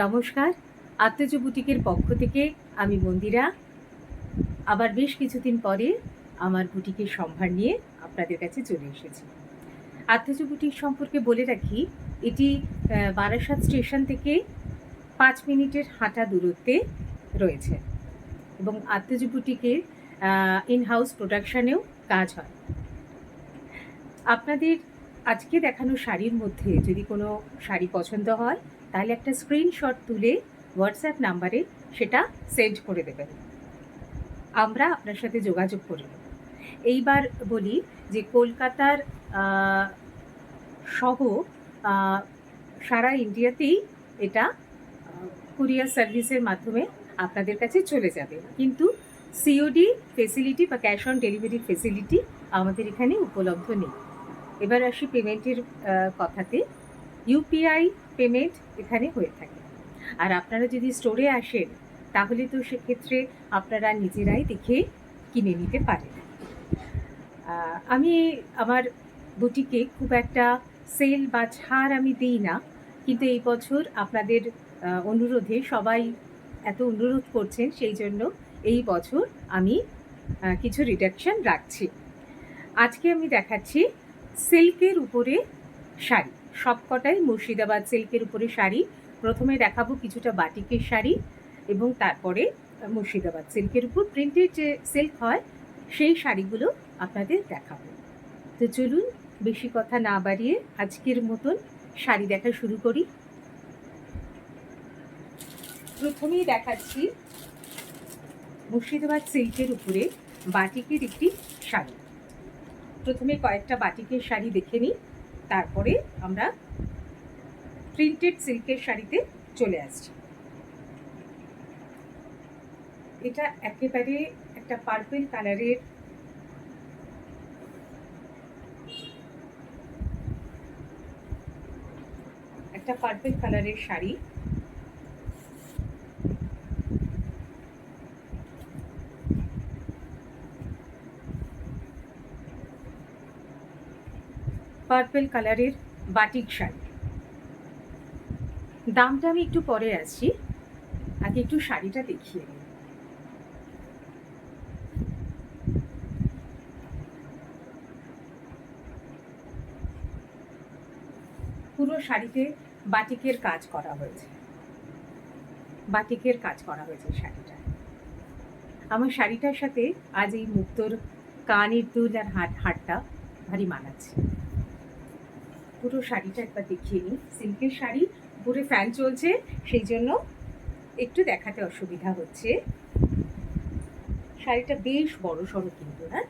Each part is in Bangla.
নমস্কার, আত্মজ বুটিকের পক্ষ থেকে আমি মন্দিরা আবার বেশ কিছুদিন পরে আমার বুটিকের সম্ভার নিয়ে আপনাদের কাছে চলে এসেছি। আত্মজ বুটিক সম্পর্কে বলে রাখি, এটি বারাসাত স্টেশন থেকে 5 মিনিটের হাঁটা দূরত্বে রয়েছে এবং আত্মজ বুটিকের ইন হাউস প্রোডাকশানেও কাজ হয়। আপনাদের আজকে দেখানো শাড়ির মধ্যে যদি কোনো শাড়ি পছন্দ হয় তাহলে একটা স্ক্রিনশট তুলে হোয়াটসঅ্যাপ নাম্বারে সেটা সেন্ড করে দেবেন, আমরা আপনার সাথে যোগাযোগ করে নেব। এইবার বলি যে কলকাতার সহ সারা ইন্ডিয়াতেই এটা কুরিয়ার সার্ভিসের মাধ্যমে আপনাদের কাছে চলে যাবে, কিন্তু সিওডি ফেসিলিটি বা ক্যাশ অন ডেলিভারি ফেসিলিটি আমাদের এখানে উপলব্ধ নেই। এবার আসি পেমেন্টের কথাতে। ইউপিআই পেমেন্ট এখানে হয়ে থাকে, আর আপনারা যদি স্টোরে আসেন তাহলে তো সেক্ষেত্রে আপনারা নিজেরাই দেখে কিনে নিতে পারেন। আমি আমার বুটিকে খুব একটা সেল বা ছাড় আমি দিই না, কিন্তু এই বছর আপনাদের অনুরোধে সবাই এত অনুরোধ করছেন, সেই জন্য এই বছর আমি কিছু রিডাকশান রাখছি। আজকে আমি দেখাচ্ছি সিল্কের উপরে শাড়ি, সবকটাই মুর্শিদাবাদ সিল্কের উপরে শাড়ি। প্রথমে দেখাবো কিছুটা বাটিকের শাড়ি এবং তারপরে মুর্শিদাবাদ সিল্কের উপর প্রিন্টেড যে সিল্ক হয় সেই শাড়িগুলো আপনাদের দেখাবো। তো চলুন বেশি কথা না বাড়িয়ে আজকের মতন শাড়ি দেখা শুরু করি। প্রথমেই দেখাচ্ছি মুর্শিদাবাদ সিল্কের উপরে বাটিকের একটি শাড়ি। প্রথমে কয়েকটা বাটিকের শাড়ি দেখে নিই, তারপরে আমরা প্রিন্টেড সিল্কের শাড়িতে চলে আসছি। এটা একেবারে একটা পার্পল কালারের শাড়ি। পার্পল কালারের বাটিক শাড়ি, দামটা আমি একটু পরে আসছি, আগে একটু শাড়িটা দেখিয়ে নিই। পুরো শাড়িতে বাটিকের কাজ করা হয়েছে, শাড়িটা। আমার শাড়িটার সাথে আজ এই মুক্তোর কানের দুল আর হাটটা ভারী মানাচ্ছে। পুরো শাড়িটা একবার দেখিয়ে নিই। সিল্কের শাড়ি, উপরে ফ্যান চলছে সেই জন্য একটু দেখাতে অসুবিধা হচ্ছে। শাড়িটা বেশ বড় সড়ো কিন্তু, হ্যাঁ,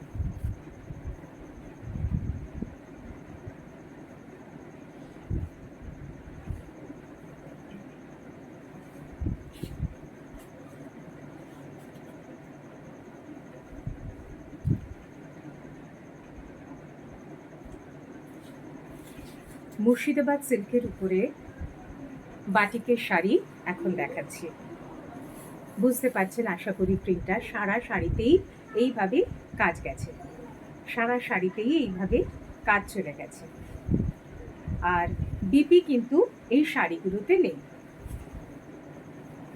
মুর্শিদাবাদ সিল্কের উপরে বাটিকের শাড়ি এখন দেখাচ্ছি। বুঝতে পারছেন আশা করি প্রিন্টটা। সারা শাড়িতেই এইভাবে কাজ গেছে, সারা শাড়িতেই এইভাবে কাজ চলে গেছে। আর বিপি কিন্তু এই শাড়িগুলোতে নেই,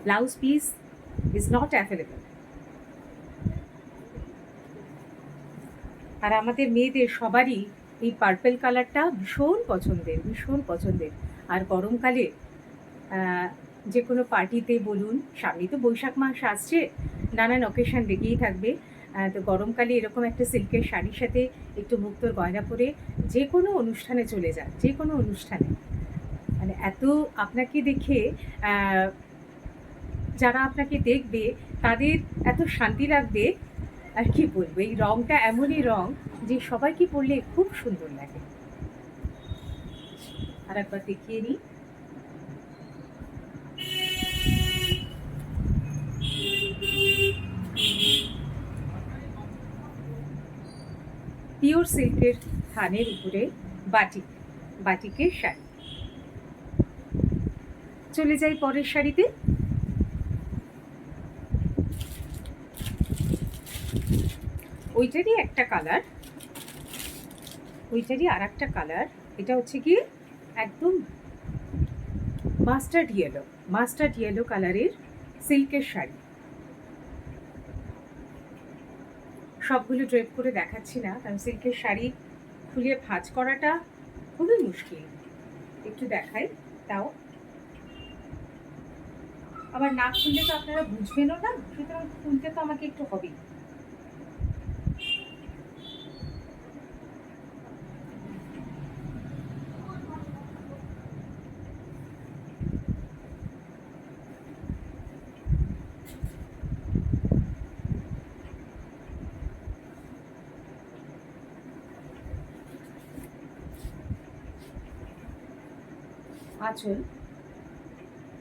blouse piece is not available. আর আমাদের মেয়েদের সবারই এই পার্পল কালারটা ভীষণ পছন্দের। আর গরমকালে যে কোনো পার্টিতে বলুন, সামনে তো বৈশাখ মাস আসছে, নানান অকেশান লেগেই থাকবে। তো গরমকালে এরকম একটা সিল্কের শাড়ির সাথে একটু মুক্তোর গয়না পরে যে কোনো অনুষ্ঠানে চলে যান, যে কোনো অনুষ্ঠানে, মানে এত আপনাকে দেখে যারা আপনাকে দেখবে তাদের এত শান্তি লাগবে। আর কি বলবো, এই রঙটা এমনই রঙ যে সবাইকে পরলে খুব সুন্দর লাগে। আর একবার দেখিয়ে নিই। পিওর সিল্কের থানের উপরে বাটিকের শাড়ি। চলে যাই পরের শাড়িতে। ওইটারই একটা কালার, আর একটা কালার। এটা হচ্ছে কি একদম মাস্টার্ড ইয়েলো, মাস্টার্ড ইয়েলো কালারের সিল্কের শাড়ি। সবগুলো ড্রেপ করে দেখাচ্ছি না, কারণ সিল্কের শাড়ি খুলে ভাঁজ করাটা খুবই মুশকিল। একটু দেখাই তাও, আবার না খুললে তো আপনারা বুঝবেনও না, সুতরাং খুলতে তো আমাকে একটু হবেই।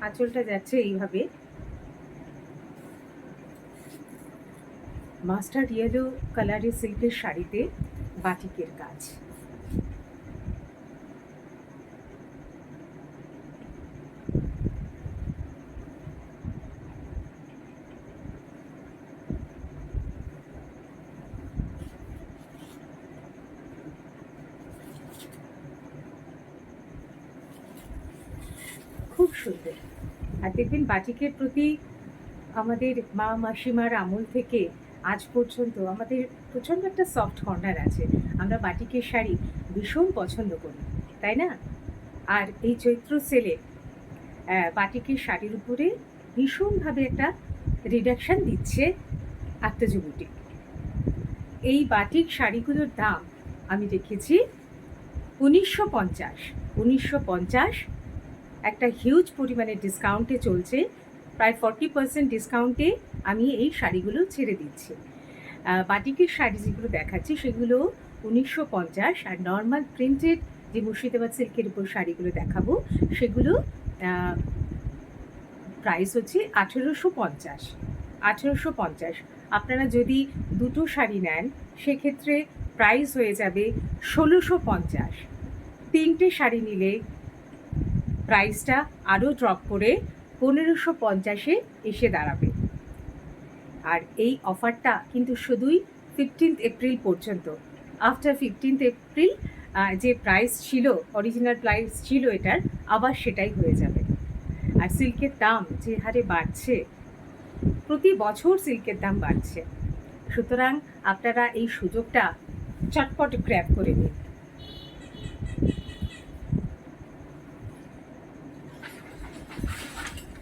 আঁচলটা যাচ্ছে এইভাবে মাস্টার্ড ইয়েলো কালারের সিল্কের শাড়িতে বাটিকের কাজ। খুব সুন্দর। আর দেখবেন বাটিকের প্রতি আমাদের মা মাসিমার আমল থেকে আজ পর্যন্ত আমাদের প্রচণ্ড একটা সফট কর্নার আছে। আমরা বাটিকের শাড়ি ভীষণ পছন্দ করি, তাই না? আর এই চৈত্র সেলে বাটিকের শাড়ির উপরে ভীষণভাবে একটা রিডাকশান দিচ্ছে আত্মজী বুটিক। এই বাটিক শাড়িগুলোর দাম আমি রেখেছি 1950। একটা হিউজ পরিমাণে ডিসকাউন্টে চলছে, প্রায় 40% ডিসকাউন্টে আমি এই শাড়িগুলো ছেড়ে দিচ্ছি। বাটিকের শাড়ি যেগুলো দেখাচ্ছি সেগুলো 1950, আর নর্মাল প্রিন্টেড যে মুর্শিদাবাদ সিল্কের উপর শাড়িগুলো দেখাবো সেগুলো প্রাইস হচ্ছে 1850। আপনারা যদি দুটো শাড়ি নেন সেক্ষেত্রে প্রাইস হয়ে যাবে 1650। তিনটে শাড়ি নিলে প্রাইসটা আরও ড্রপ করে 1550-এ এসে দাঁড়াবে। আর এই অফারটা কিন্তু শুধুই 15 এপ্রিল পর্যন্ত। আফটার 15 এপ্রিল যে প্রাইস ছিল, অরিজিনাল প্রাইস ছিল এটার, আবার সেটাই হয়ে যাবে। আর সিল্কের দাম যে হারে বাড়ছে, প্রতি বছর সিল্কের দাম বাড়ছে, সুতরাং আপনারা এই সুযোগটা চটপট গ্র্যাব করে নিন।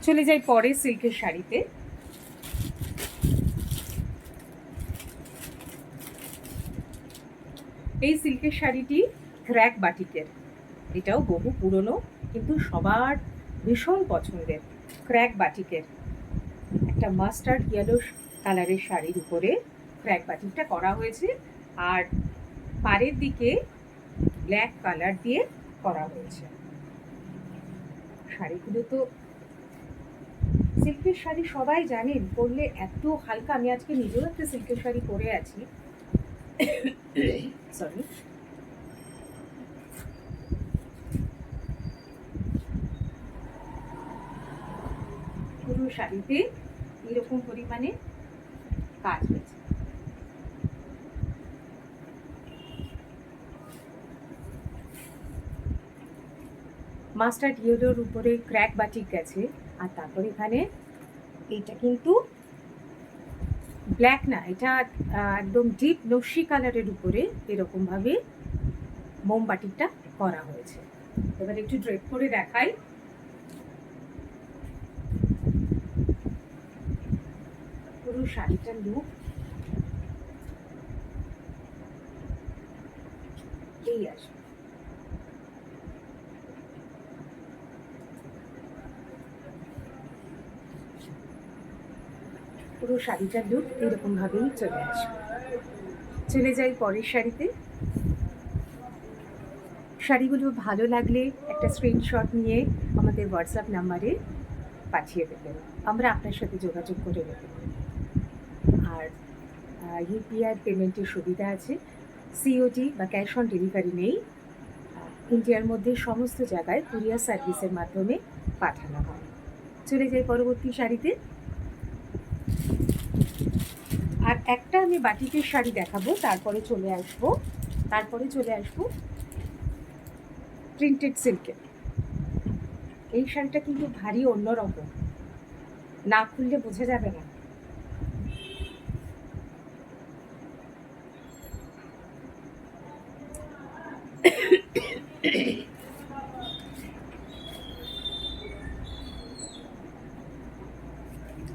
চলে যাই পরে সিল্কের শাড়িতে। এই সিল্কের শাড়িটি ক্র্যাক বাটিকের, এটাও বহু পুরনো কিন্তু সবার ভীষণ পছন্দের। ক্র্যাক বাটিকের একটা মাস্টার্ড ইয়েলো কালারের শাড়ির উপরে ক্র্যাক বাটিকটা করা হয়েছে, আর পাড়ের দিকে ব্ল্যাক কালার দিয়ে করা হয়েছে। শাড়িগুলো তো সিল্কের শাড়ি সবাই জানেন, পরলে এত হালকা। আমি আজকে নিজেও একটা সিল্কের শাড়ি পরে আছি, সরি। পুরো শাড়িতে এরকম পরিমাণে কাজ হয়েছে। মাস্টার্ড ইয়েলোর উপরে ক্র্যাক বাটিক গেছে, আর তারপরে এখানে এইটা কিন্তু ব্ল্যাক না, এটা একদম ডিপ নস্যি কালারের উপরে এরকমভাবে মোমবাটিকটা করা হয়েছে। এবার একটু ড্রেপ করে দেখাই। পুরো শাড়িটার লুক এই আসবে। পুরো শাড়িটার লুক এরকমভাবেই চলে আসবে। চলে যাই পরের শাড়িতে। শাড়িগুলো ভালো লাগলে একটা স্ক্রিনশট নিয়ে আমাদের হোয়াটসঅ্যাপ নাম্বারে পাঠিয়ে দেবেন, আমরা আপনার সাথে যোগাযোগ করে নেব। আর ইউপিআই পেমেন্টের সুবিধা আছে, সিওডি বা ক্যাশ অন ডেলিভারি নেই। ইন্ডিয়ার মধ্যে সমস্ত জায়গায় কুরিয়ার সার্ভিসের মাধ্যমে পাঠানো হয়। চলে যাই পরবর্তী শাড়িতে। আর একটা আমি বাটিকের শাড়ি দেখাবো, তারপরে চলে আসবো প্রিন্টেড সিল্কে। এই শাড়িটা কিন্তু ভারী অন্যরকম, না খুললে বোঝা যাবে না।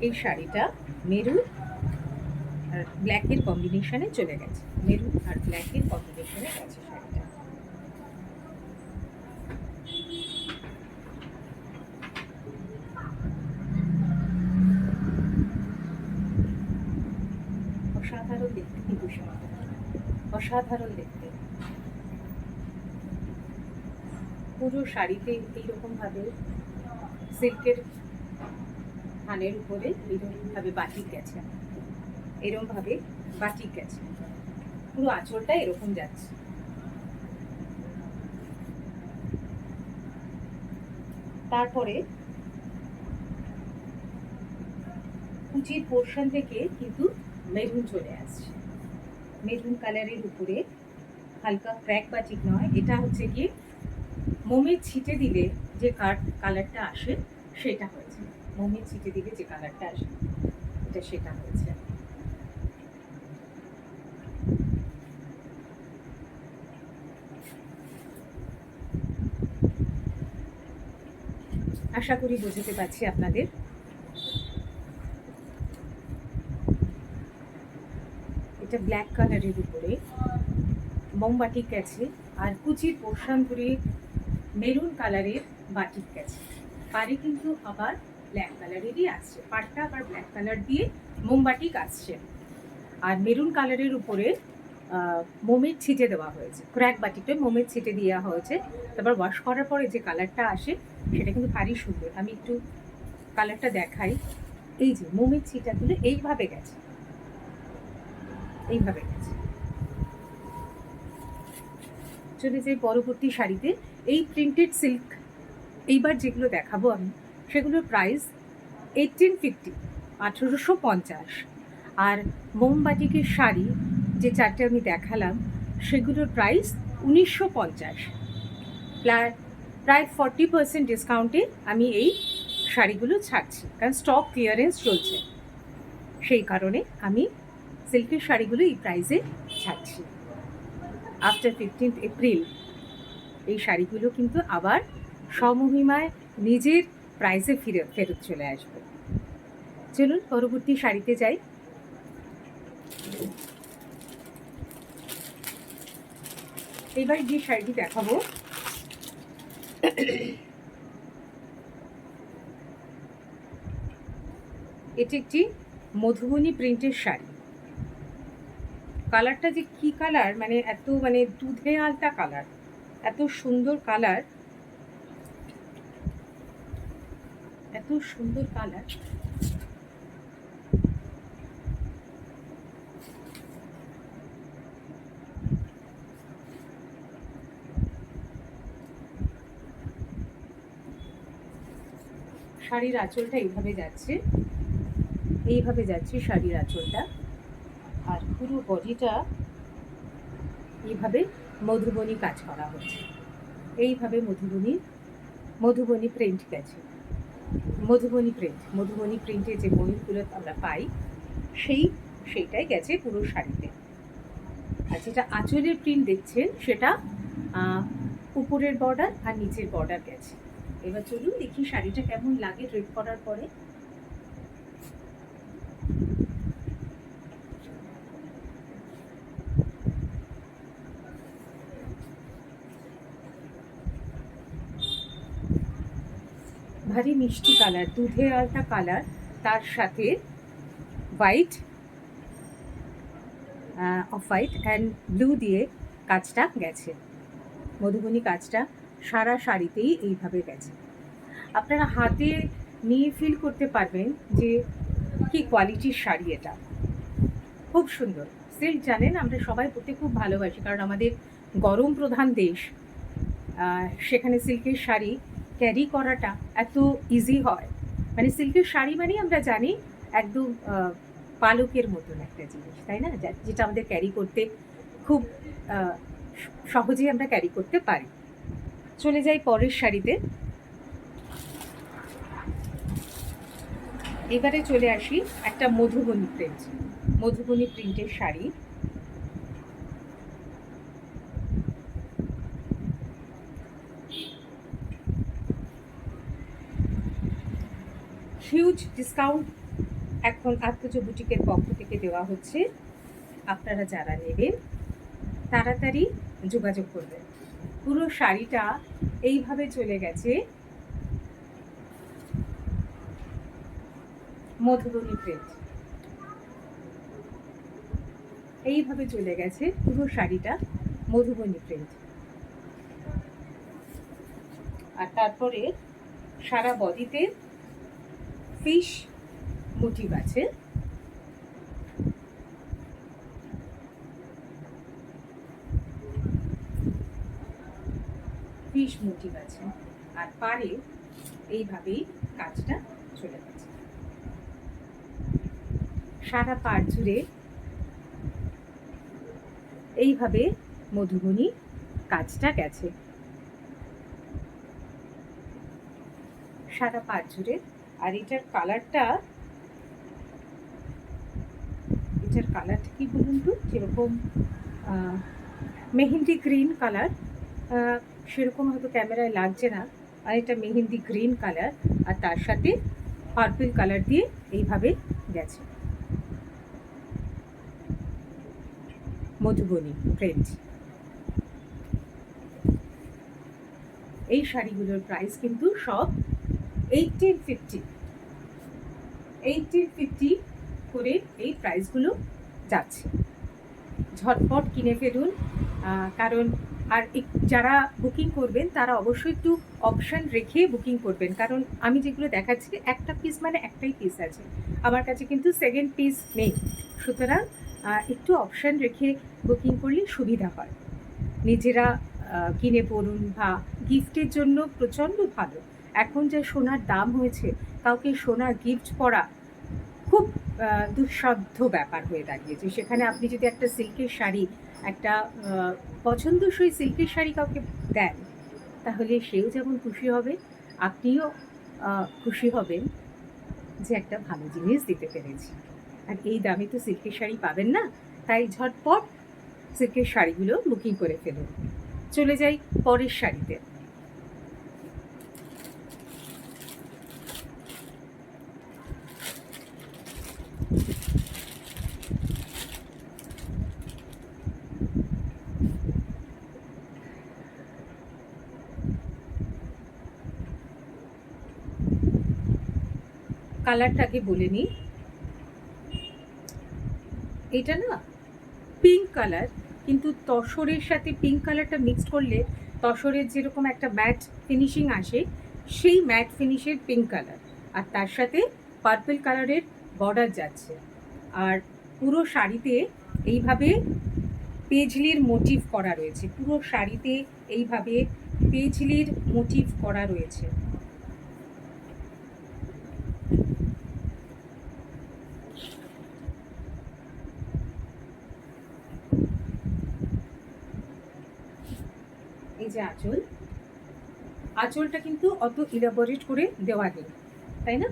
এই শাড়িটা মেরুন আর ব্ল্যাকের কম্বিনেশনে চলে গেছে, মেরুন আর ব্ল্যাকের কম্বিনেশনে গেছে শাড়িটা। অসাধারণ দেখতে কিন্তু শাড়িটা, অসাধারণ দেখতে। পুরো শাড়িতে এইরকম ভাবে সিল্কের থানের উপরে এরকম ভাবে বাটিক গেছে, এরকম ভাবে বাটিক গেছে, পুরো আঁচলটা এরকম যাচ্ছে। তারপরে কুচির পোর্শন থেকে কিন্তু মেরুন চলে আসছে, মেরুন কালারের উপরে হালকা ক্র্যাক বাটিক নয়, এটা হচ্ছে কি মোমের ছিটে দিলে যে কালারটা আসে সেটা হয়েছে, মোমের ছিটে দিলে যে কালারটা আসে এটা সেটা হয়েছে। আশা করি বোঝাতে পারছি আপনাদের। এটা ব্ল্যাক কালারের উপরে মোমবাটিক গেছে, আর কুচির পোর্শন ধরে মেরুন কালারের বাটিক গেছে। পাড়ে কিন্তু আবার ব্ল্যাক কালারেরই আসছে, পাড়টা আবার ব্ল্যাক কালার দিয়ে মোমবাটিক আসছে, আর মেরুন কালারের উপরে মোমের ছিটে দেওয়া হয়েছে, ক্র্যাক বাটিতে মোমের ছিটে দেওয়া হয়েছে। তারপর ওয়াশ করার পরে যে কালারটা আসে সেটা কিন্তু ভারী সুন্দর। আমি একটু কালারটা দেখাই। এই যে মোমের ছিটাগুলো এইভাবে গেছে, এইভাবে গেছে। চলে যাই পরবর্তী শাড়িতে। এই প্রিন্টেড সিল্ক এইবার যেগুলো দেখাবো আমি সেগুলোর প্রাইস 1850, 1850। আর মোমবাটিকের শাড়ি যে চারটে আমি দেখালাম সেগুলোর প্রাইস 1950। প্রায় 40% ডিসকাউন্টে আমি এই শাড়িগুলো ছাড়ছি, কারণ স্টক ক্লিয়ারেন্স চলছে, সেই কারণে আমি সিল্কের শাড়িগুলো এই প্রাইসে ছাড়ছি। আফটার 15 এপ্রিল এই শাড়িগুলো কিন্তু আবার সমহিমায় নিজের প্রাইসে ফেরত চলে আসবে। চলুন পরবর্তী শাড়িতে যাই। এবার যে শাড়িটি দেখাবো এটি একটি মধুবনী প্রিন্টের শাড়ি। কালারটা যে কি কালার, মানে এত মানে দুধে আলতা কালার, এত সুন্দর কালার, এত সুন্দর কালার। শাড়ির আঁচলটা এইভাবে যাচ্ছে, এইভাবে যাচ্ছে শাড়ির আঁচলটা, আর পুরো বডিটা এইভাবে মধুবনী কাজ করা হচ্ছে, এইভাবে মধুবনী প্রিন্ট গেছে। মধুবনী প্রিন্টে যে ময়ূরগুলো আমরা পাই সেইটাই গেছে পুরো শাড়িতে। আর যেটা আঁচলের প্রিন্ট দেখছেন সেটা উপরের বর্ডার আর নিচের বর্ডার গেছে। এবার চলুন দেখি শাড়িটা কেমন লাগে ড্রেপ করার পরে। ভারী মিষ্টি কালার, দুধে আলতা কালার, তার সাথে white, off white and blue দিয়ে কাজটা গেছে। মধুবনী কাজটা সারা শাড়িতেই এইভাবে গেছে। আপনারা হাতে নিয়ে ফিল করতে পারবেন যে কি কোয়ালিটির শাড়ি এটা, খুব সুন্দর। সিল্ক জানেন আমরা সবাই পরতে খুব ভালোবাসি, কারণ আমাদের গরম প্রধান দেশ, সেখানে সিল্কের শাড়ি ক্যারি করাটা এত ইজি হয়। মানে সিল্কের শাড়ি মানেই আমরা জানি একদম পালকের মতন একটা জিনিস, তাই না, যেটা আমাদের ক্যারি করতে খুব সহজেই আমরা ক্যারি করতে পারি। চলে যাই পরের শাড়িতে। এবারে চলে আসি একটা মধুবনী প্রিন্ট, মধুবনী প্রিন্টের শাড়ি। হিউজ ডিসকাউন্ট এখন আত্মজ বুটিকের পক্ষ থেকে দেওয়া হচ্ছে। আপনারা যারা নেবেন তাড়াতাড়ি যোগাযোগ করবেন। পুরো শাড়িটা এইভাবে চলে গেছে মধুবনী প্রিন্ট, এইভাবে চলে গেছে পুরো শাড়িটা মধুবনী প্রিন্ট। আর তারপরে সারা বডিতে ফিশ মোটিভ আছে। ফিশ মোটিভ আছে আর পাড়ে এইভাবেই কাজটা চলে গেছে। সারা পাড় জুড়ে এইভাবে মধুবনী কাজটা গেছে সারা পাড় জুড়ে। আর এটার কালারটা কি বলুন তো, যেরকম মেহেন্দি গ্রিন কালার, সেরকম হয়তো ক্যামেরায় লাগছে না। আর এটা মেহেন্দি গ্রিন কালার আর তার সাথে পার্পল কালার দিয়ে এইভাবে গেছে মধুবনী প্রিন্ট। এই শাড়িগুলোর প্রাইস কিন্তু সব 1850 করে এই প্রাইসগুলো যাচ্ছে। ঝটপট কিনে ফেলুন, কারণ আর যারা বুকিং করবেন তারা অবশ্যই একটু অপশান রেখে বুকিং করবেন, কারণ আমি যেগুলো দেখাচ্ছি একটা পিস মানে একটাই পিস আছে, আমার কাছে কিন্তু সেকেন্ড পিস নেই। সুতরাং একটু অপশান রেখে বুকিং করলে সুবিধা হয়, নিজেরা কিনে পড়ুন বা গিফটের জন্য প্রচণ্ড ভালো। এখন যা সোনার দাম হয়েছে, কাউকে সোনার গিফট করা খুব দুঃসাধ্য ব্যাপার হয়ে দাঁড়িয়েছে। সেখানে আপনি যদি একটা সিল্কের শাড়ি, একটা পছন্দসই সিল্কের শাড়ি কাউকে দেন, তাহলে সেও যেমন খুশি হবে, আপনিও খুশি হবেন যে একটা ভালো জিনিস দিতে পেরেছি। আর এই দামে তো সিল্কের শাড়ি পাবেন না, তাই ঝটপট সিল্কের শাড়িগুলো বুকিং করে ফেলুন। চলে যাই পরের শাড়িতে। কালারটাকে বলে নিই, এটা না পিঙ্ক কালার, কিন্তু তসরের সাথে পিঙ্ক কালারটা মিক্সড করলে তসরের যেরকম একটা ম্যাট ফিনিশিং আসে, সেই ম্যাট ফিনিশের পিঙ্ক কালার, আর তার সাথে পার্পল কালারের বর্ডার যাচ্ছে। আর পুরো শাড়িতে এইভাবে পেজলির মোটিভ করা রয়েছে, পুরো শাড়িতে এইভাবে পেজলির মোটিভ করা রয়েছে। এই যে আঁচলটা কিন্তু অত ইলাবোরেট করে দেওয়া নেই, তাই না?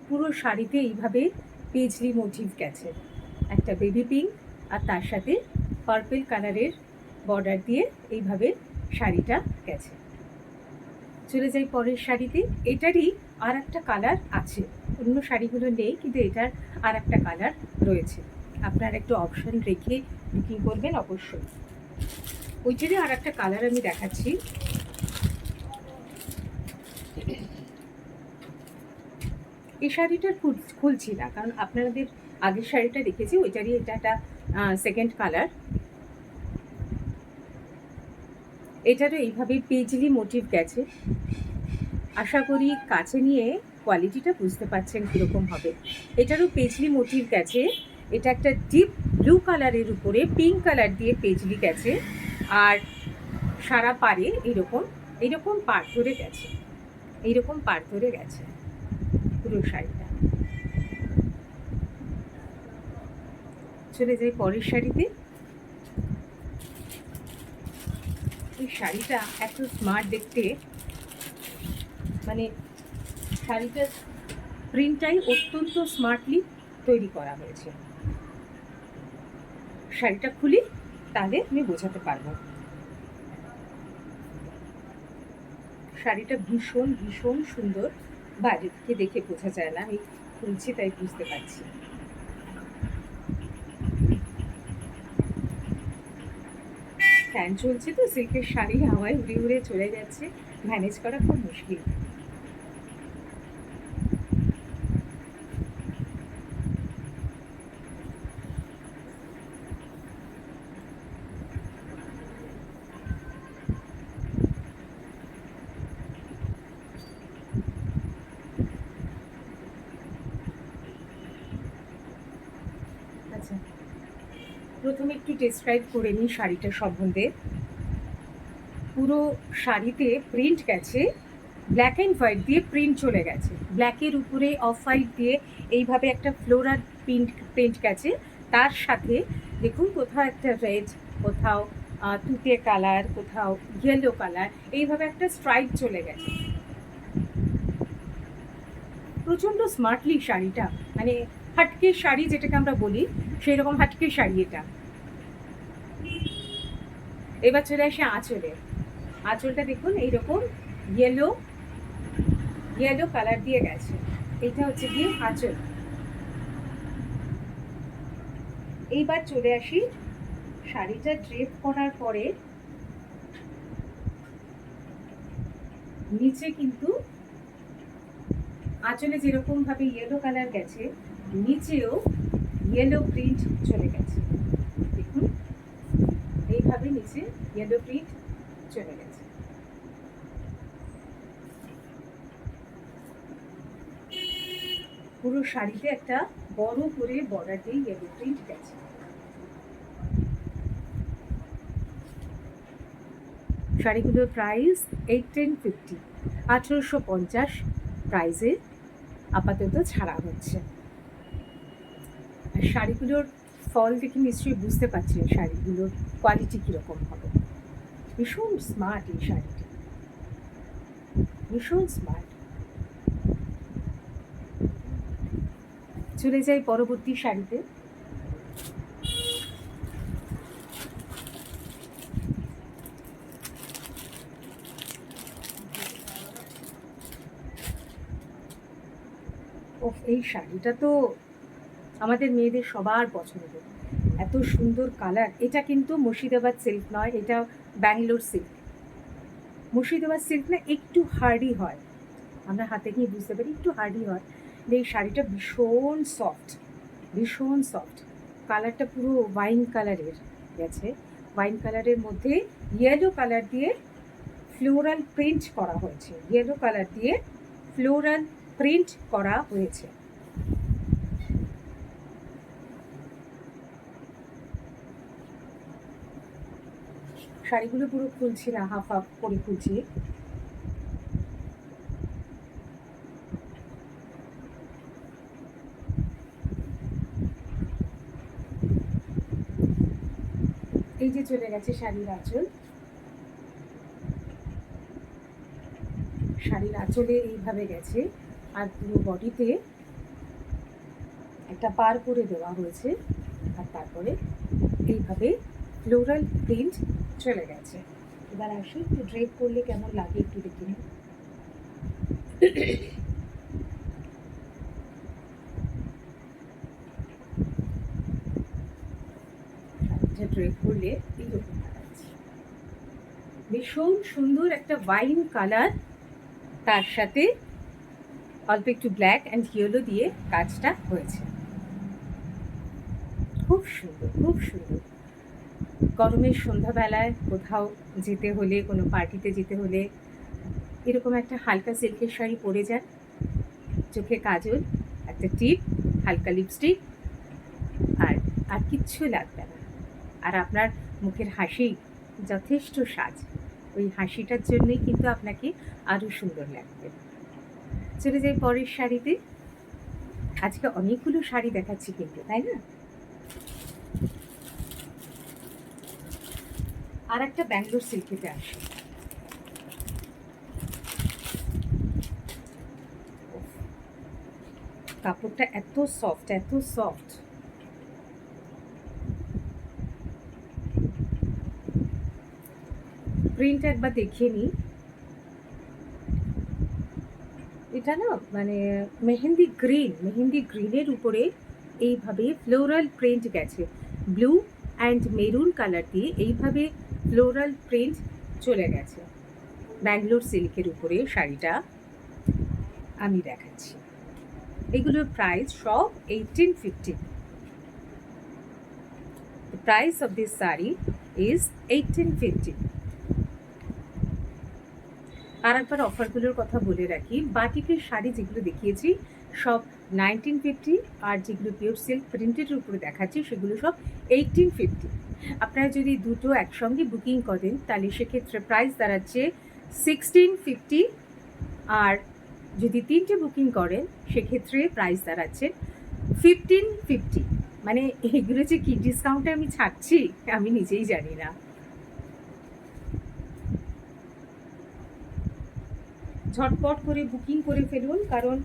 পুরো শাড়িতে এইভাবে পেজলি মোটিভ গেছে, একটা বেবি পিঙ্ক আর তার সাথে পার্পল কালারের বর্ডার দিয়ে এইভাবে শাড়িটা গেছে। চলে যাই পরের শাড়িতে। এটারই আর একটা কালার আছে, অন্য শাড়িগুলো নেই, কিন্তু এটার আর একটা কালার রয়েছে। আপনারা একটু অপশন রেখে বুকিং করবেন অবশ্যই। ওইটারই আর একটা কালার আমি দেখাচ্ছি। এই শাড়িটার খুলছি না, কারণ আপনাদের আগের শাড়িটা দেখেছি, ওইটারই এটা একটা সেকেন্ড কালার। এটারও এইভাবে পেজলি মোটিভ গেছে। আশা করি কাছে নিয়ে কোয়ালিটিটা বুঝতে পারছেন কীরকম হবে। এটারও পেজলি মোটিভ গেছে, এটা একটা ডিপ ব্লু কালারের উপরে পিঙ্ক কালার দিয়ে পেজলি গেছে, আর সারা পারে এইরকম পাড় ধরে গেছে, এইরকম পাড় ধরে গেছে পুরো শাড়িটা। চলে যাই পরের শাড়িতে। এই শাড়িটা এত স্মার্ট দেখতে, মানে শাড়িটার প্রিন্টটাই অত্যন্ত স্মার্টলি তৈরি করা হয়েছে। শাড়িটা খুলি তাহলে আমি বোঝাতে পারবো। শাড়িটা ভীষণ ভীষণ সুন্দর, বাইরে থেকে দেখে বোঝা যায় না, আমি খুলছি তাই বুঝতে পারছি। ফ্যান চলছে তো, সিল্কের শাড়ি হাওয়ায় উড়ে উড়ে চলে যাচ্ছে, ম্যানেজ করা খুব মুশকিল। আচ্ছা, প্রথমে একটু ডেসক্রাইব করে নিই শাড়িটা সম্বন্ধে। পুরো শাড়িতে প্রিন্ট গেছে, ব্ল্যাক অ্যান্ড হোয়াইট দিয়ে প্রিন্ট চলে গেছে, ব্ল্যাকের উপরে অফ হোয়াইট দিয়ে এইভাবে একটা ফ্লোরাল প্রিন্ট গেছে। তার সাথে দেখুন কোথাও একটা রেড, কোথাও তুতে কালার, কোথাও ইয়েলো কালার, এইভাবে একটা স্ট্রাইপ চলে গেছে। প্রচণ্ড স্মার্টলি শাড়িটা, মানে হাটকে শাড়ি যেটাকে আমরা বলি সেই রকম হাটকে শাড়ি এটা। এবার চলে আসে আঁচলে। আঁচলটা দেখুন এইরকম ইয়েলো কালার দিয়ে গেছে, এইটা হচ্ছে গিয়ে আঁচল। এইবার চলে আসি শাড়িটা ড্রেপ করার পরে নিচে, কিন্তু আঁচলে যেরকম ভাবে ইয়েলো কালার গেছে, নিচেও ইয়েলো প্রিন্ট চলে গেছে। দেখুন এইভাবে নিচে ইয়েলো প্রিন্ট চলে গেছে। পুরো শাড়িতে একটা বড় করে বর্ডার দিয়ে ইয়েলো প্রিন্ট গেছে। শাড়িগুলোর প্রাইস 1850, 1850 প্রাইসে আপাতত ছাড়া হচ্ছে। আর শাড়িগুলোর ফল দেখে নিশ্চয়ই বুঝতে পারছেন শাড়িগুলোর কোয়ালিটি কীরকম হবে। ভীষণ স্মার্ট এই শাড়িটি, ভীষণ স্মার্ট। চলে যাই পরবর্তী শাড়িতে। এই শাড়িটা তো আমাদের মেয়েদের সবার পছন্দ, এত সুন্দর কালার। এটা কিন্তু মুর্শিদাবাদ সিল্ক নয়, এটা ব্যাঙ্গালোর সিল্ক। মুর্শিদাবাদ সিল্ক না একটু হার্ডি হয়, আমরা হাতে নিয়ে বুঝতে পারি একটু হার্ডি হয়। এই শাড়িটা ভীষণ সফট, ভীষণ সফট। কালারটা পুরো ওয়াইন কালারের গেছে, ওয়াইন কালারের মধ্যে ইয়েলো কালার দিয়ে ফ্লোরাল প্রিন্ট করা হয়েছে, ইয়েলো কালার দিয়ে ফ্লোরাল প্রিন্ট করা হয়েছে। শাড়িগুলো পুরো খুলছি না, হাফ হাফ করে খুলছি। এই যে চলে গেছে শাড়ির আঁচল, শাড়ির আঁচলে এইভাবে গেছে, আর পুরো বডিতে একটা পার করে দেওয়া হয়েছে, আর তারপরে এইভাবে ফ্লোরাল প্রিন্ট চলে গেছে। এবার আসি একটু ড্রেপ করলে কেমন লাগে একটু দেখে নিন। ড্রেপ করলে এইরকম দেখাচ্ছে, ভীষণ সুন্দর একটা ওয়াইন কালার, তার সাথে অল্প একটু ব্ল্যাক অ্যান্ড ইয়েলো দিয়ে কাজটা হয়েছে। খুব সুন্দর, খুব সুন্দর। গরমের সন্ধ্যাবেলায় কোথাও যেতে হলে, কোনো পার্টিতে যেতে হলে এরকম একটা হালকা সিল্কের শাড়ি পরে যান, চোখে কাজল, একটা টিপ, হালকা লিপস্টিক, আর আর কিচ্ছু লাগবে না। আর আপনার মুখের হাসি যথেষ্ট সাজ, ওই হাসিটার জন্যই কিন্তু আপনাকে আরও সুন্দর লাগবে। চলে যাই পরের শাড়িতে। আজকে অনেকগুলো শাড়ি দেখাচ্ছি কিন্তু, তাই না? আর একটা ব্যাঙ্গালোর সিল্কেতে আসে। কাপড়টা এত সফট, এত সফট। প্রিন্ট একবার দেখিয়ে নিই। এটা না মানে মেহেন্দি গ্রিনের উপরে এইভাবে ফ্লোরাল প্রিন্ট গেছে, ব্লু অ্যান্ড মেরুন কালার দিয়ে এইভাবে ফ্লোরাল প্রিন্ট চলে গেছে। ব্যাঙ্গালোর সিল্কের উপরে শাড়িটা আমি দেখাচ্ছি। এগুলোর প্রাইস সব 1850। The price of this saree is 1850. আর একবার অফারগুলোর কথা বলে রাখি, বাটিকের শাড়ি যেগুলো দেখিয়েছি সব 1950, আর যেগুলো পিওর সিল্ক প্রিন্টেডের উপরে দেখাচ্ছি সেগুলো সব 1850। আপনারা যদি দুটো একসঙ্গে বুকিং করেন তাহলে সেক্ষেত্রে প্রাইস দাঁড়াচ্ছে 1650, আর যদি তিনটে বুকিং করেন সেক্ষেত্রে প্রাইস দাঁড়াচ্ছে 1550। মানে এগুলো যে কী ডিসকাউন্টে আমি ছাড়ছি আমি নিজেই জানি না। ঝটপট করে বুকিং করে ফেলুন, কারণ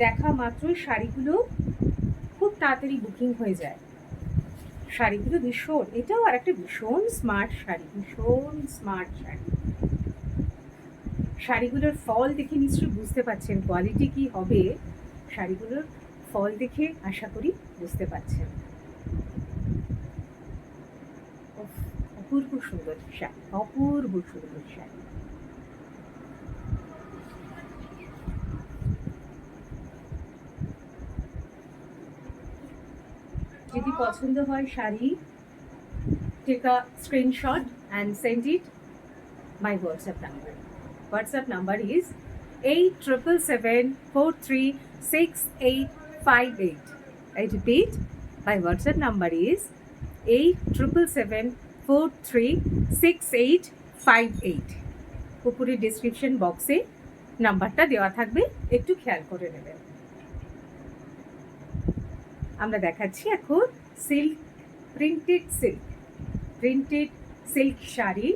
দেখা মাত্রই শাড়িগুলো খুব তাড়াতাড়ি বুকিং হয়ে যায়। শাড়িগুলো ভীষণ, এটাও আর একটা ভীষণ স্মার্ট শাড়ি, ভীষণ স্মার্ট শাড়ি। শাড়িগুলোর ফল দেখে নিশ্চয়ই বুঝতে পারছেন কোয়ালিটি কি হবে। শাড়িগুলোর ফল দেখে আশা করি বুঝতে পারছেন। অপূর্ব সুন্দর শাড়ি, অপূর্ব সুন্দর শাড়ি। যদি পছন্দ হয় sari, take a screenshot and send it my WhatsApp number. WhatsApp number is 8777436858. I repeat, my WhatsApp number is 8777436858. উপরে ডেসক্রিপশন বক্সে নাম্বারটা দেওয়া থাকবে, একটু খেয়াল করে নেবেন। আমরা দেখাচ্ছি এখন silk, printed silk sari.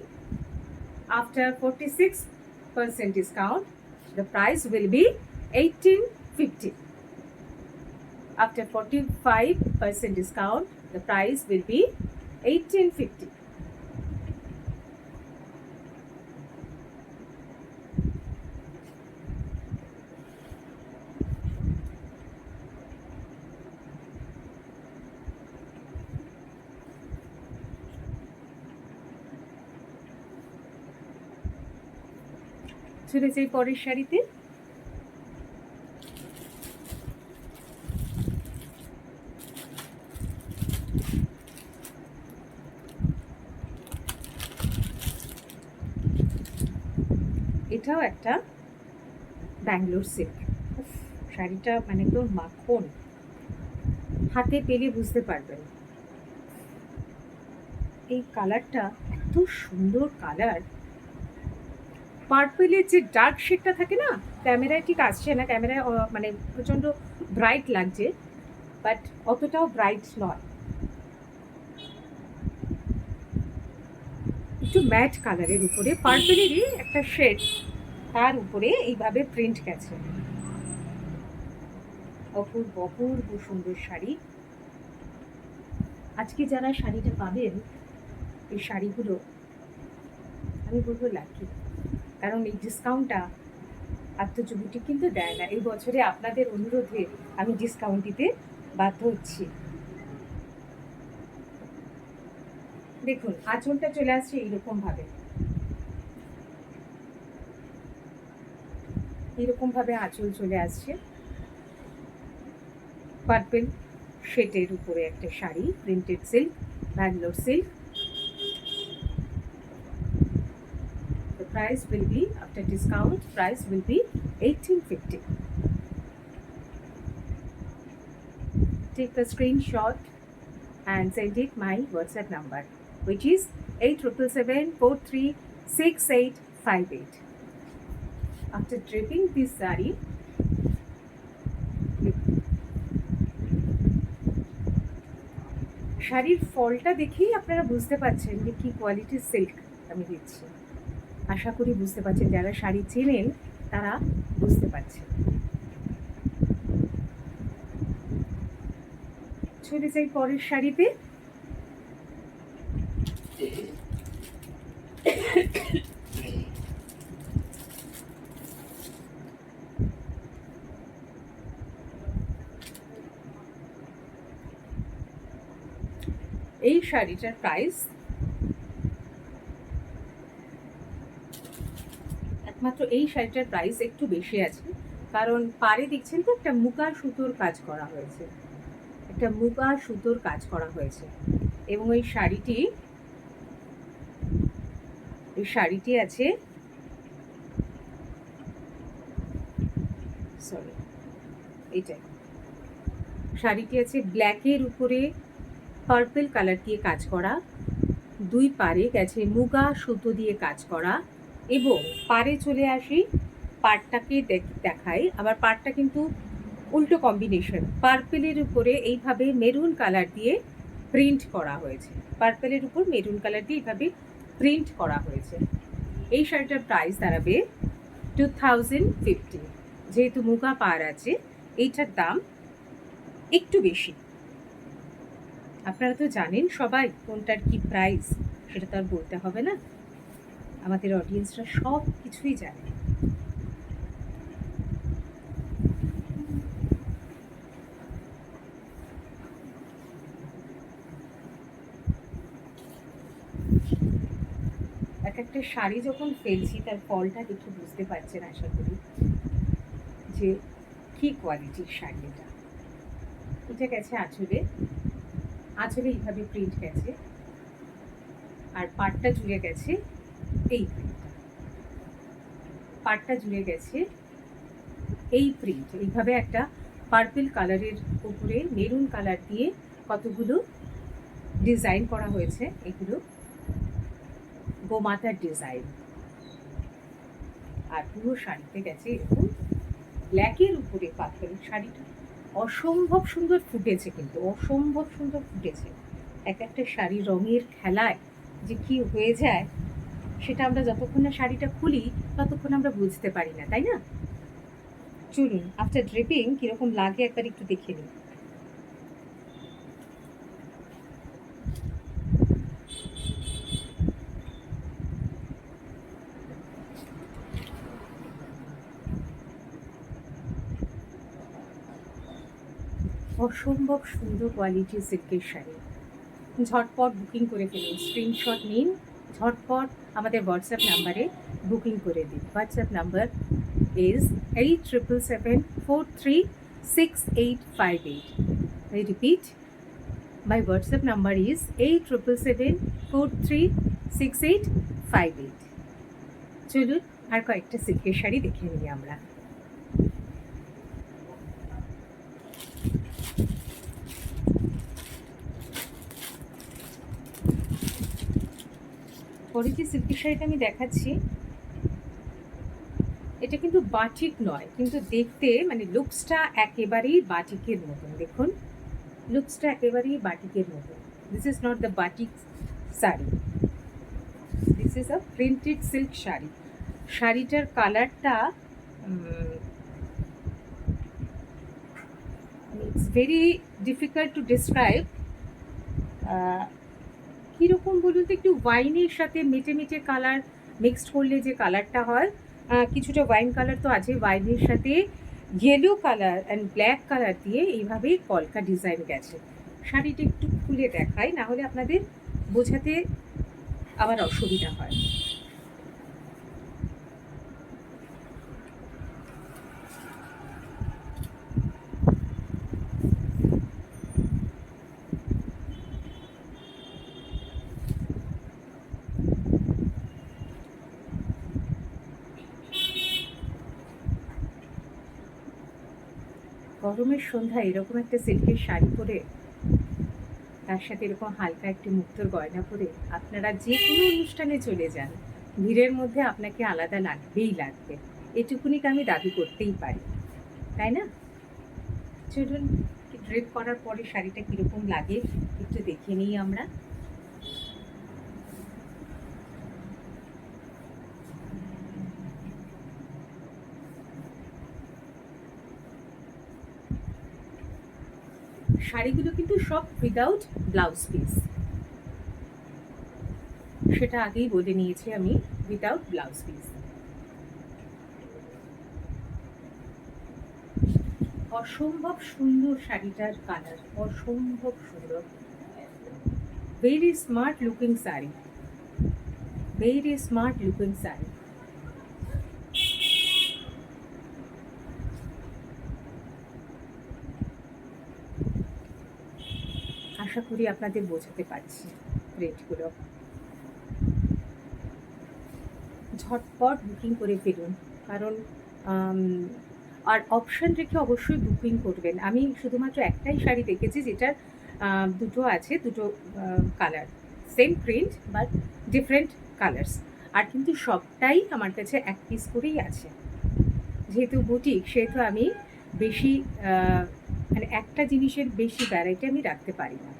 After 46% discount, the price will be 1850. After 45% discount, the price will be 1850. চলে যাই পরের শাড়িতে। এটাও একটা ব্যাঙ্গালোর সিল্ক। শাড়িটা মানে একদম মাখন, হাতে পেলে বুঝতে পারবেন। এই কালারটা এত সুন্দর কালার। পার্পেলের যে ডার্ক শেডটা থাকে না, ক্যামেরায় ঠিক আসছে না, ক্যামেরায় মানে প্রচণ্ড ব্রাইট লাগছে, বাট অতটাও ব্রাইট নয়, একটু ম্যাট কালারের উপরে পার্পেলেরই একটা শেড, তার উপরে এইভাবে প্রিন্ট গেছে। অপূর্ব অপূর্ব সুন্দর শাড়ি। আজকে যারা শাড়িটা পাবেন, এই শাড়িগুলো আমি বলবো লাকি, কারণ এই ডিসকাউন্টটা আত্মজুবুটি কিন্তু দেয় না। এই বছরে আপনাদের অনুরোধে আমি ডিসকাউন্ট দিতে বাধ্য হচ্ছি। দেখুন আঁচলটা চলে আসছে এইরকমভাবে, এইরকমভাবে আঁচল চলে আসছে। পার্পেল শেডের উপরে একটা sari, printed silk, Bangalore silk. The price will be, after discount, price will be 1850. Take a screenshot and send it my WhatsApp number, which is 8777436858. After draping this saree, শাড়ির ফলটা দেখেই আপনারা বুঝতে পারছেন যে কী কোয়ালিটির সিল্ক আমি দিচ্ছি। আশা করি বুঝতে পারছেন, যারা শাড়ি চেনেন তারা বুঝতে পারছেন। চলে যাই পরের শাড়িতে। এই শাড়িটার প্রাইস একমাত্র এই শাড়িটার প্রাইস একটু বেশি আছে, কারণ পাড়ে দেখছেন তো একটা মুগা সুতোর কাজ করা হয়েছে, একটা মুগা সুতোর কাজ করা হয়েছে। এবং এই শাড়িটি আছে, সরি এইটাই, শাড়িটি আছে ব্ল্যাকের উপরে পার্পল কালার দিয়ে কাজ করা, দুই পাড়ে গেছে মুগা সুতো দিয়ে কাজ করা। এবং পাড়ে চলে আসি, পাড়টাকে দেখাই, আবার পাড়টা কিন্তু উল্টো কম্বিনেশন, পার্পেলের উপরে এইভাবে মেরুন কালার দিয়ে প্রিন্ট করা হয়েছে, পার্পেলের উপর মেরুন কালার দিয়ে এইভাবে প্রিন্ট করা হয়েছে। এই শাড়িটার প্রাইস দাঁড়াবে 2050। যেহেতু মুগা পাড় আছে, এইটার দাম একটু বেশি। আপনারা তো জানেন সবাই কোনটার কি প্রাইস, সেটা তো আর বলতে হবে না, আমাদের অডিয়েন্সরা সব কিছুই জানে। এক একটা শাড়ি যখন ফেলছি তার ফলটা দেখে বুঝতে পারছেন আশা করি যে কি কোয়ালিটির শাড়ি এটা। এটা গেছে আঁচলে, আঁচলে এইভাবে প্রিন্ট গেছে, আর পাড়টা জুড়ে গেছে এই প্রিন্টটা, পাড়টা জুড়ে গেছে এই প্রিন্ট। এইভাবে একটা পার্পল কালারের উপরে মেরুন কালার দিয়ে কতগুলো ডিজাইন করা হয়েছে, এগুলো গোমাতার ডিজাইন। আর পুরো শাড়িতে গেছে এরকম ব্ল্যাকের উপরে পাথর। শাড়িটা অসম্ভব সুন্দর ফুটেছে, কিন্তু অসম্ভব সুন্দর ফুটেছে। এক একটা শাড়ি রঙের খেলায় যে কি হয়ে যায় সেটা আমরা যতক্ষণ না শাড়িটা খুলি ততক্ষণ আমরা বুঝতে পারি না, তাই না? চলুন আফটার ড্রেপিং কিরকম লাগে একবার একটু দেখে নিই। অসম্ভব সুন্দর কোয়ালিটির সিল্কের শাড়ি, ঝটপট বুকিং করে ফেলুন, স্ক্রিনশট নিন, ঝটপট আমাদের হোয়াটসঅ্যাপ নাম্বারে বুকিং করে দিন। WhatsApp number is 8777436858। I repeat, my WhatsApp number is 8777436858। চলুন আর কয়েকটা সিল্কের শাড়ি দেখে নিই আমরা। পরে যে সিল্কের শাড়িটা আমি দেখাচ্ছি, এটা কিন্তু বাটিক নয়, কিন্তু দেখতে মানে লুকসটা একেবারেই বাটিকের মতন। দেখুন লুকসটা একেবারেই বাটিকের মতন। This is not the batik sari, this is a printed silk sari. শাড়িটার কালারটা it's very difficult to describe. কীরকম বলুন তো, একটু ওয়াইনের সাথে মেটে মেটে কালার মিক্সড করলে যে কালারটা হয়, কিছুটা ওয়াইন কালার তো আছে, ওয়াইনের সাথে yellow colour and black colour দিয়ে এইভাবেই কলকা ডিজাইন গেছে। শাড়িটা একটু খুলে দেখাই, না হলে আপনাদের বোঝাতে আবার অসুবিধা হয়। গরমের সন্ধ্যায় এরকম একটা সিল্কের শাড়ি পরে তার সাথে এরকম হালকা একটি মুক্তোর গয়না পরে আপনারা যে কোনো অনুষ্ঠানে চলে যান, ভিড়ের মধ্যে আপনাকে আলাদা লাগবেই লাগবে, এটুকুনিকে আমি দাবি করতেই পারি, তাই না? চলুন, ড্রেপ করার পরে শাড়িটা কীরকম লাগে একটু দেখে নিই আমরা। শাড়িগুলো কিন্তু সব উইদাউট ব্লাউজ পিস, সেটা আগেই বলে নিয়েছি আমি, উইদাউট ব্লাউজ পিস। অসম্ভব সুন্দর শাড়িটার কালার, অসম্ভব সুন্দর, very smart looking sari, very smart looking sari. আশা করি আপনাদের বোঝাতে পারছি রেটগুলো। ঝটপট বুকিং করে ফেলুন, কারণ আর অপশান রেখে অবশ্যই বুকিং করবেন। আমি শুধুমাত্র একটাই শাড়ি দেখেছি যেটার দুটো আছে, দুটো colour, same print but different colours, আর কিন্তু সবটাই আমার কাছে এক পিস করেই আছে। যেহেতু বুটিক সেহেতু আমি বেশি মানে একটা জিনিসের বেশি ভ্যারাইটি আমি রাখতে পারি না।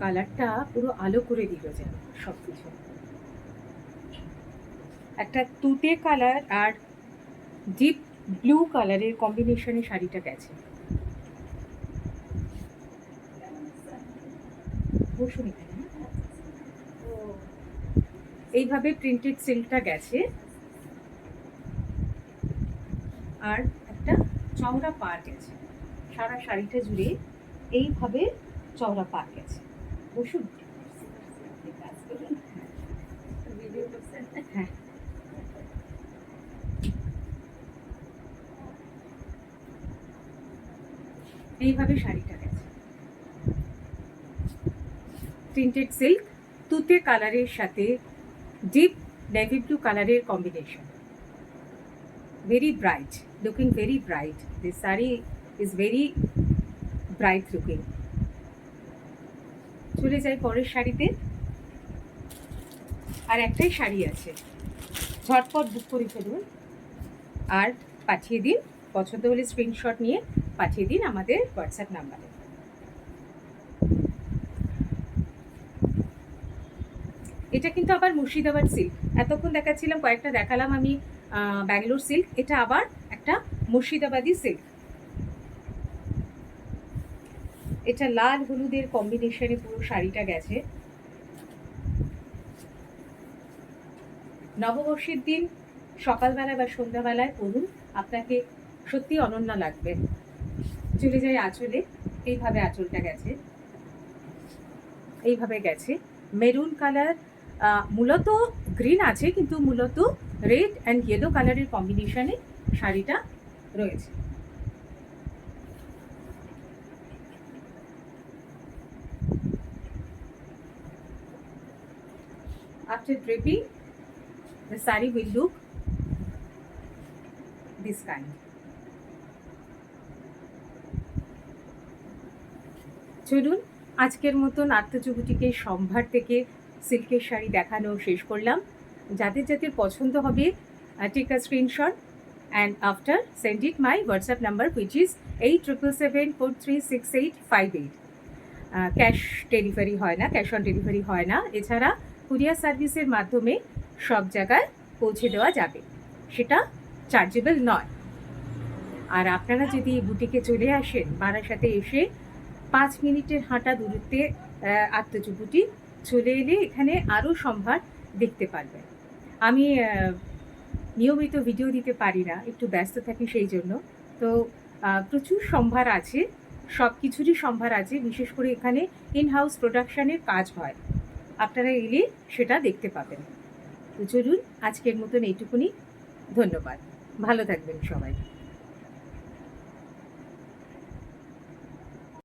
কালারটা পুরো আলো করে দিল যেন সব কিছু। একটা তুতে কালার আর ডিপ ব্লু কালারের কম্বিনেশনে শাড়িটা গেছে। বসুন এখানে। এইভাবে প্রিন্টেড সিল্কটা গেছে, আর একটা চওড়া পার গেছে সারা শাড়িটা জুড়ে, এইভাবে চওড়া পার গেছে। বসুন। হ্যাঁ, এইভাবে শাড়িটা গেছে, প্রিন্টেড সিল্ক তুতে কালারের সাথে ডিপ নেভি ব্লু কালারের combination, very bright, looking very bright. This saree is very bright looking. চলে যাই পরের শাড়িতে। আর একটাই শাড়ি আছে, ঝটপট বুক করে ফেলুন আর পাঠিয়ে দিন, পছন্দ হলে স্ক্রিনশট নিয়ে পাঠিয়ে দিন আমাদের হোয়াটসঅ্যাপ নাম্বারে। এটা কিন্তু আবার মুর্শিদাবাদ সিল্ক, এতক্ষণ দেখাচ্ছিলাম কয়েকটা দেখালাম আমি ব্যাঙ্গালোর সিল্ক, এটা আবার একটা মুর্শিদাবাদি সিল্ক। এটা লাল হলুদের কম্বিনেশনে পুরো শাড়িটা গেছে। নববর্ষের দিন সকালবেলায় বা সন্ধ্যাবেলায় পরুন, আপনাকে সত্যি অনন্য লাগবে। চলে যাই আঁচলে। এইভাবে আঁচলটা গেছে, এইভাবে গেছে মেরুন কালার, মূলত গ্রিন আছে কিন্তু মূলত রেড অ্যান্ড ইয়েলো কালারের কম্বিনেশনে শাড়িটা রয়েছে। After draping, the saree will look this kind. চলুন, আজকের মতন আত্মজুবুটিকের সম্ভার থেকে সিল্কের শাড়ি দেখানো শেষ করলাম। যাদের যাদের পছন্দ হবে, take a screenshot and after send it my WhatsApp number which is 8777436858। Cash delivery হয় না, ক্যাশ অন ডেলিভারি হয় না। এছাড়া কুরিয়ার সার্ভিসের মাধ্যমে সব জায়গায় পৌঁছে দেওয়া যাবে, সেটা চার্জেবল নয়। আর আপনারা যদি বুটিকে চলে আসেন, বারাসাতে এসে 5 মিনিটের হাঁটা দূরত্বে আত্মজুবুটি, চলে এলে এখানে আরও সম্ভার দেখতে পারবেন। আমি নিয়মিত ভিডিও দিতে পারি না, একটু ব্যস্ত থাকি সেই জন্য, তো প্রচুর সম্ভার আছে, সব কিছুরই সম্ভার আছে। বিশেষ করে এখানে ইন হাউস প্রোডাকশানের কাজ হয়, আপনারা এলে সেটা দেখতে পাবেন। তো চলুন আজকের মতন এইটুকুনি। ধন্যবাদ, ভালো থাকবেন সবাই।